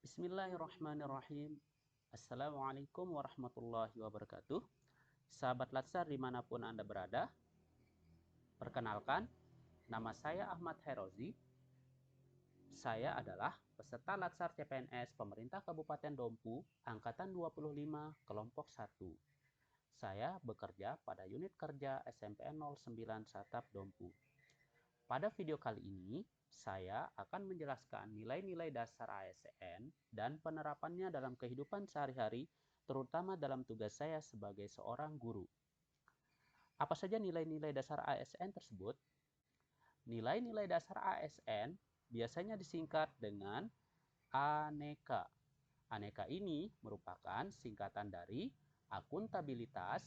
Bismillahirrahmanirrahim. Assalamualaikum warahmatullahi wabarakatuh. Sahabat Latsar dimanapun Anda berada, perkenalkan, nama saya Ahmad Herozi. Saya adalah peserta Latsar CPNS Pemerintah Kabupaten Dompu, Angkatan 25, Kelompok 1. Saya bekerja pada unit kerja SMPN 09 Satap Dompu. Pada video kali ini, saya akan menjelaskan nilai-nilai dasar ASN dan penerapannya dalam kehidupan sehari-hari, terutama dalam tugas saya sebagai seorang guru. Apa saja nilai-nilai dasar ASN tersebut? Nilai-nilai dasar ASN biasanya disingkat dengan ANEKA. ANEKA ini merupakan singkatan dari akuntabilitas,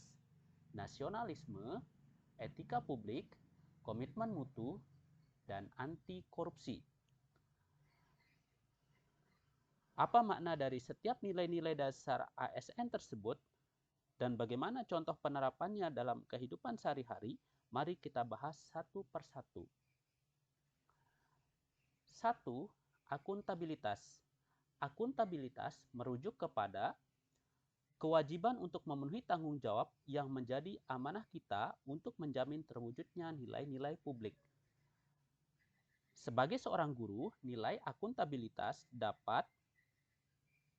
nasionalisme, etika publik, komitmen mutu, dan anti korupsi. Apa makna dari setiap nilai-nilai dasar ASN tersebut dan bagaimana contoh penerapannya dalam kehidupan sehari-hari? Mari kita bahas satu persatu. 1. Akuntabilitas. Akuntabilitas merujuk kepada kewajiban untuk memenuhi tanggung jawab yang menjadi amanah kita untuk menjamin terwujudnya nilai-nilai publik. Sebagai seorang guru, nilai akuntabilitas dapat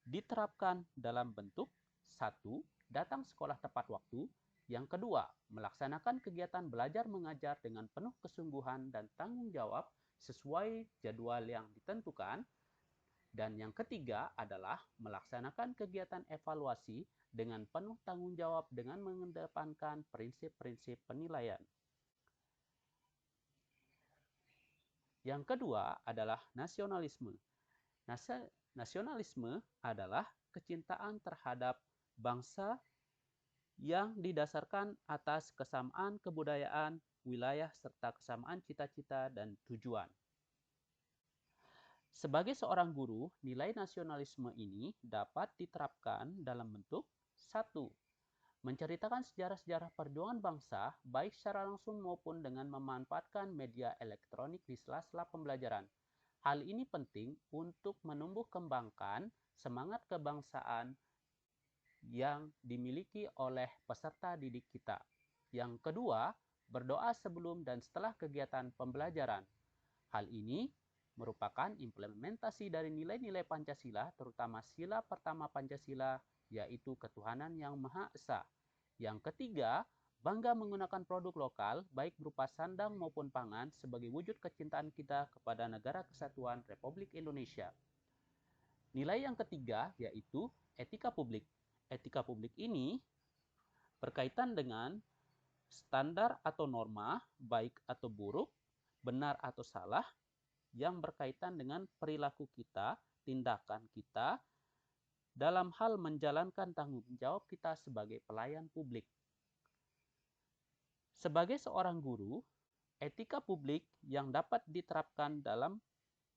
diterapkan dalam bentuk 1. Datang sekolah tepat waktu. Yang kedua, melaksanakan kegiatan belajar mengajar dengan penuh kesungguhan dan tanggung jawab sesuai jadwal yang ditentukan. Dan yang ketiga adalah melaksanakan kegiatan evaluasi dengan penuh tanggung jawab dengan mengedepankan prinsip-prinsip penilaian. Yang kedua adalah nasionalisme. Nasionalisme adalah kecintaan terhadap bangsa yang didasarkan atas kesamaan kebudayaan, wilayah, serta kesamaan cita-cita dan tujuan. Sebagai seorang guru, nilai nasionalisme ini dapat diterapkan dalam bentuk 1. Menceritakan sejarah-sejarah perjuangan bangsa, baik secara langsung maupun dengan memanfaatkan media elektronik di sela-sela pembelajaran. Hal ini penting untuk menumbuh kembangkan semangat kebangsaan yang dimiliki oleh peserta didik kita. Yang kedua, berdoa sebelum dan setelah kegiatan pembelajaran. Hal ini merupakan implementasi dari nilai-nilai Pancasila, terutama sila pertama Pancasila, yaitu ketuhanan yang Maha Esa. Yang ketiga, bangga menggunakan produk lokal, baik berupa sandang maupun pangan, sebagai wujud kecintaan kita kepada Negara Kesatuan Republik Indonesia. Nilai yang ketiga yaitu etika publik. Etika publik ini berkaitan dengan standar atau norma, baik atau buruk, benar atau salah, yang berkaitan dengan perilaku kita, tindakan kita, dalam hal menjalankan tanggung jawab kita sebagai pelayan publik. Sebagai seorang guru, etika publik yang dapat diterapkan dalam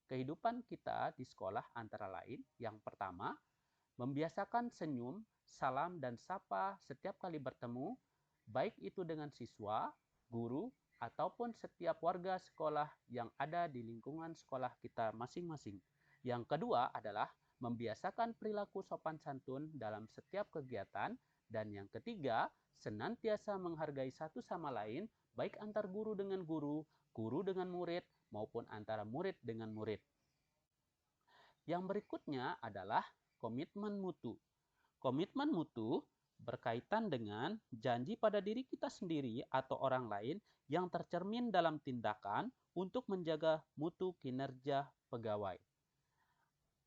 kehidupan kita di sekolah antara lain, yang pertama, membiasakan senyum, salam, dan sapa setiap kali bertemu, baik itu dengan siswa, guru, ataupun setiap warga sekolah yang ada di lingkungan sekolah kita masing-masing. Yang kedua adalah membiasakan perilaku sopan santun dalam setiap kegiatan. Dan yang ketiga, senantiasa menghargai satu sama lain, baik antar guru dengan guru, guru dengan murid, maupun antara murid dengan murid. Yang berikutnya adalah komitmen mutu. Komitmen mutu berkaitan dengan janji pada diri kita sendiri atau orang lain yang tercermin dalam tindakan untuk menjaga mutu kinerja pegawai.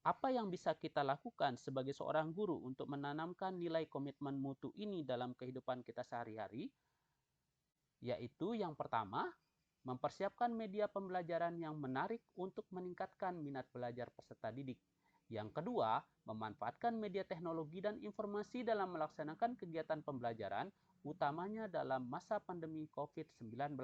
Apa yang bisa kita lakukan sebagai seorang guru untuk menanamkan nilai komitmen mutu ini dalam kehidupan kita sehari-hari? Yaitu yang pertama, mempersiapkan media pembelajaran yang menarik untuk meningkatkan minat belajar peserta didik. Yang kedua, memanfaatkan media teknologi dan informasi dalam melaksanakan kegiatan pembelajaran, utamanya dalam masa pandemi COVID-19.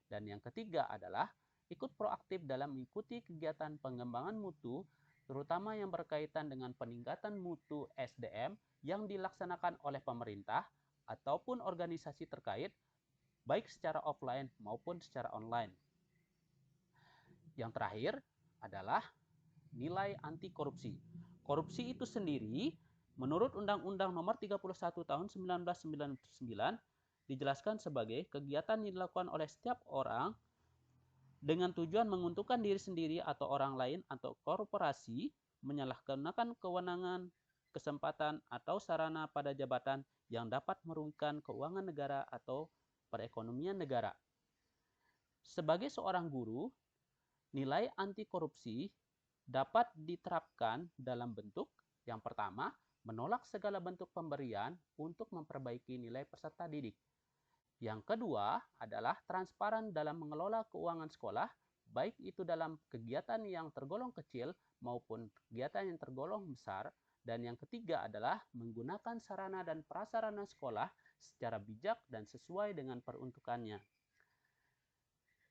Dan yang ketiga adalah ikut proaktif dalam mengikuti kegiatan pengembangan mutu, terutama yang berkaitan dengan peningkatan mutu SDM yang dilaksanakan oleh pemerintah ataupun organisasi terkait, baik secara offline maupun secara online. Yang terakhir adalah nilai anti korupsi. Korupsi itu sendiri, menurut Undang-Undang Nomor 31 Tahun 1999, dijelaskan sebagai kegiatan yang dilakukan oleh setiap orang dengan tujuan menguntungkan diri sendiri atau orang lain atau korporasi, menyalahgunakan kewenangan, kesempatan, atau sarana pada jabatan yang dapat merugikan keuangan negara atau perekonomian negara. Sebagai seorang guru, nilai anti korupsi dapat diterapkan dalam bentuk yang pertama, menolak segala bentuk pemberian untuk memperbaiki nilai peserta didik. Yang kedua adalah transparan dalam mengelola keuangan sekolah, baik itu dalam kegiatan yang tergolong kecil maupun kegiatan yang tergolong besar. Dan yang ketiga adalah menggunakan sarana dan prasarana sekolah secara bijak dan sesuai dengan peruntukannya.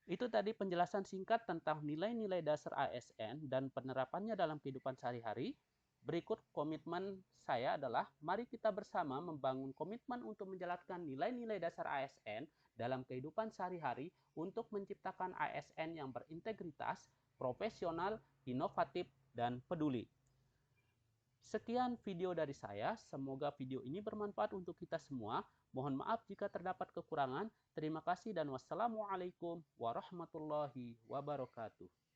Itu tadi penjelasan singkat tentang nilai-nilai dasar ASN dan penerapannya dalam kehidupan sehari-hari. Berikut komitmen saya adalah mari kita bersama membangun komitmen untuk menjalankan nilai-nilai dasar ASN dalam kehidupan sehari-hari untuk menciptakan ASN yang berintegritas, profesional, inovatif, dan peduli. Sekian video dari saya, semoga video ini bermanfaat untuk kita semua. Mohon maaf jika terdapat kekurangan. Terima kasih dan wassalamualaikum warahmatullahi wabarakatuh.